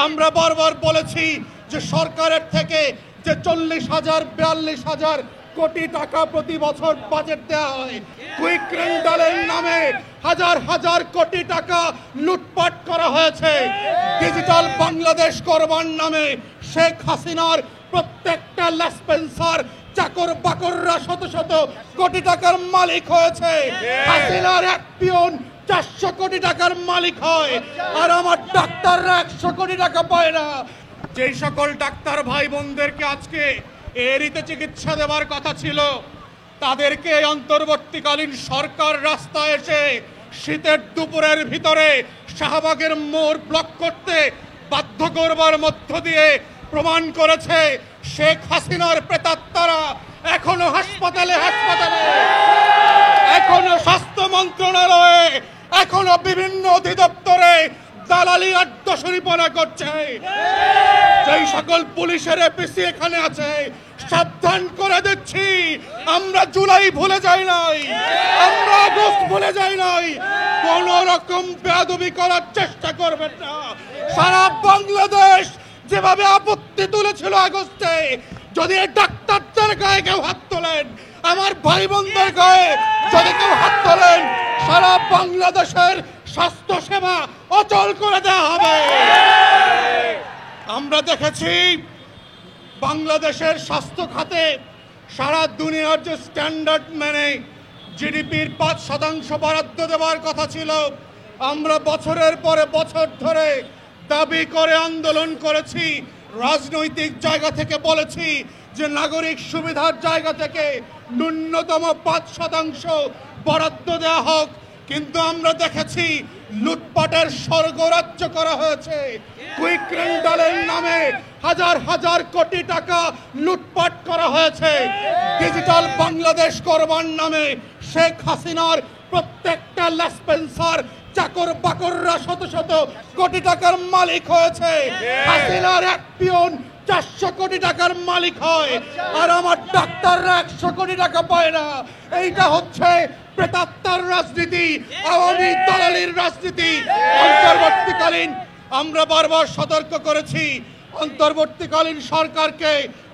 আমরা বারবার বলেছি যে সরকারের থেকে যে 40,000 42,000 কোটি টাকা প্রতি বছর বাজেট দেওয়া হয়, কুইক রেন্টালের নামে হাজার হাজার কোটি টাকা লুটপাট করা হয়েছে। ডিজিটাল বাংলাদেশ করবার নামে শেখ হাসিনার প্রত্যেকটা লেসপেন্সার চাকর বাকররা শত শত কোটি টাকার মালিক হয়েছে। হাসিনার এক পিয়ন 400 কোটি টাকার মালিক হয়, আর আমার ডাক্তাররা 100 কোটি টাকা পায় না। যেই সকল ডাক্তার ভাই বোনদেরকে আজকে এরিতে চিকিৎসা দেওয়ার কথা ছিল, তাদেরকে অন্তর্বর্তীকালীন সরকার রাস্তায় এসে শীতের দুপুরের ভিতরে শাহবাগের মোড় ব্লক করতে বাধ্য করবার মধ্য দিয়ে প্রমাণ করেছে শেখ হাসিনার প্রেতাত্মারা এখনো হাসপাতালে এখনো স্বাস্থ্য মন্ত্রণালয়ে, এখনো বিভিন্ন অধিদপ্তরে দালালি আড্ডাশরীপনা করছে। যেই সকল পুলিশের এপিসি এখানে আছে, সাবধান করে দিচ্ছি, আমরা জুলাই ভুলে যাই নাই, আমরা আগস্ট ভুলে যাই নাই। কোন রকম বেয়াদবি করার চেষ্টা করবেন না। সারা বাংলাদেশ যেভাবে আপত্তি তুলেছিল আগস্টে, যদি ডাক্তারদের গায়ে কেউ হাত তোলেন, আমার ভাই বোনদের গায়ে যদি কেউ হাত তোলেন, সারা বাংলাদেশের স্বাস্থ্য সেবা অচল করে দেওয়া হবে। আমরা দেখেছি বাংলাদেশের স্বাস্থ্য খাতে সারা দুনিয়ার যে স্ট্যান্ডার্ড মেনে জিডিপির 5% বরাদ্দ দেওয়ার কথা ছিল, আমরা বছরের পরে বছর ধরে দাবি করে আন্দোলন করেছি, রাজনৈতিক জায়গা থেকে বলেছি যে নাগরিক সুবিধার জায়গা থেকে ন্যূনতম 5% বরাদ্দ দেওয়া হোক। কিন্তু আমরা দেখেছি লুটপাটের স্বর্গরাজ্য করা হয়েছে। কুইক রেন্টালের নামে হাজার হাজার কোটি টাকা লুটপাট করা হয়েছে। ডিজিটাল বাংলাদেশ করবার নামে শেখ হাসিনার প্রত্যেকটা লেসপেন্সার চাকর বাকররা শত শত কোটি টাকার মালিক হয়েছে। হাসিনার এক পিয়ন 400 কোটি টাকার মালিক হয়, আর আমার ডাক্তাররা 100 কোটি টাকা পায় না। এইটা হচ্ছে প্রেতাত্মার রাজনীতি, আওয়ামী দালালির রাজনীতি। অন্তর্বর্তীকালীন আমরা বারবার সতর্ক করেছি অন্তর্বর্তীকালীন সরকারকে,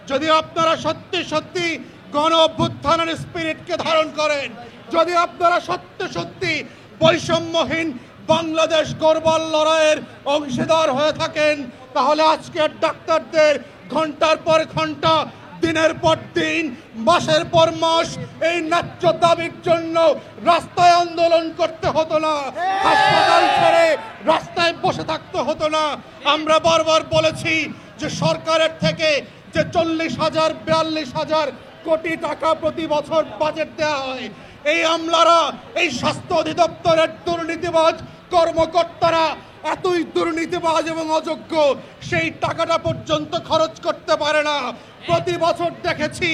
যদি আপনারা সত্যি সত্যি গণ অভ্যুত্থানের স্পিরিটকে ধারণ করেন, যদি আপনারা সত্যি সত্যি বৈষম্যহীন বাংলাদেশ গড়বার লড়াইয়ের অংশীদার হয়ে থাকেন, তাহলে আজকের ডাক্তারদের ঘন্টার পর ঘন্টা, দিনের পর দিন, মাসের পর মাস এই ন্যায্য দাবির জন্য রাস্তায় আন্দোলন করতে হতো না, হাসপাতাল ছেড়ে রাস্তায় বসে থাকতে হতো না। আমরা বারবার বলেছি যে সরকারের থেকে যে 40,000 42,000 কোটি টাকা প্রতি বছর বাজেট দেওয়া হয়, এই আমলারা, এই স্বাস্থ্য অধিদপ্তরের দুর্নীতিবাজ কর্মকর্তারা এতই দুর্নীতিবাজ এবং অযোগ্য, সেই টাকাটা পর্যন্ত খরচ করতে পারে না। প্রতি বছর দেখেছি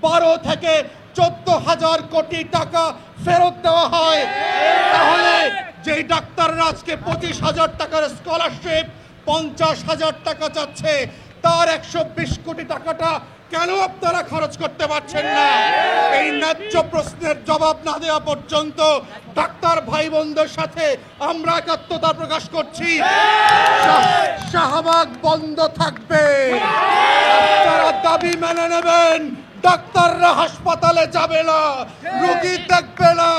12 থেকে 14,000 কোটি টাকা ফেরত দেওয়া হয়। তাহলে যেই ডাক্তাররা আজকে 25,000 টাকার স্কলারশিপ, 50,000 টাকা চাচ্ছে, তার 120 কোটি টাকাটা কেন আপনারা খরচ করতে পারছেন না? এই ন্যায্য প্রশ্নের জবাব না দেওয়া পর্যন্ত ডাক্তার ভাই বোনদের সাথে আমরা একাত্মতা প্রকাশ করছি। শাহবাগ বন্ধ থাকবে, আপনারা দাবি মেনে নেবেন। ডাক্তাররা হাসপাতালে যাবে না, রোগী দেখবে না,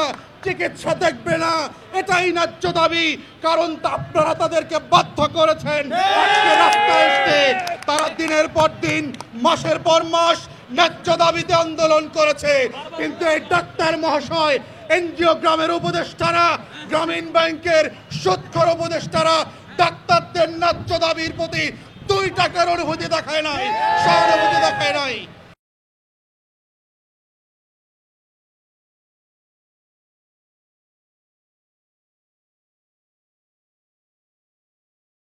চিকিৎসা দেখবে না, এটাই ন্যায্য দাবি। কারণ আপনারা তাদেরকে বাধ্য করেছেন আজকে রাস্তায় আসতে। তারা দিনের পর দিন, মাসের পর মাস ন্যায্য দাবিতে আন্দোলন করেছে, কিন্তু এই ডাক্তার মহাশয়, এনজিও গ্রামের উপদেষ্টারা, গ্রামীণ ব্যাংকের সুদখোর উপদেষ্টারা ডাক্তারদের ন্যায্য দাবির প্রতি 2 টাকার অনুভূতি দেখায় নাই, সহানুভূতি দেখায় নাই।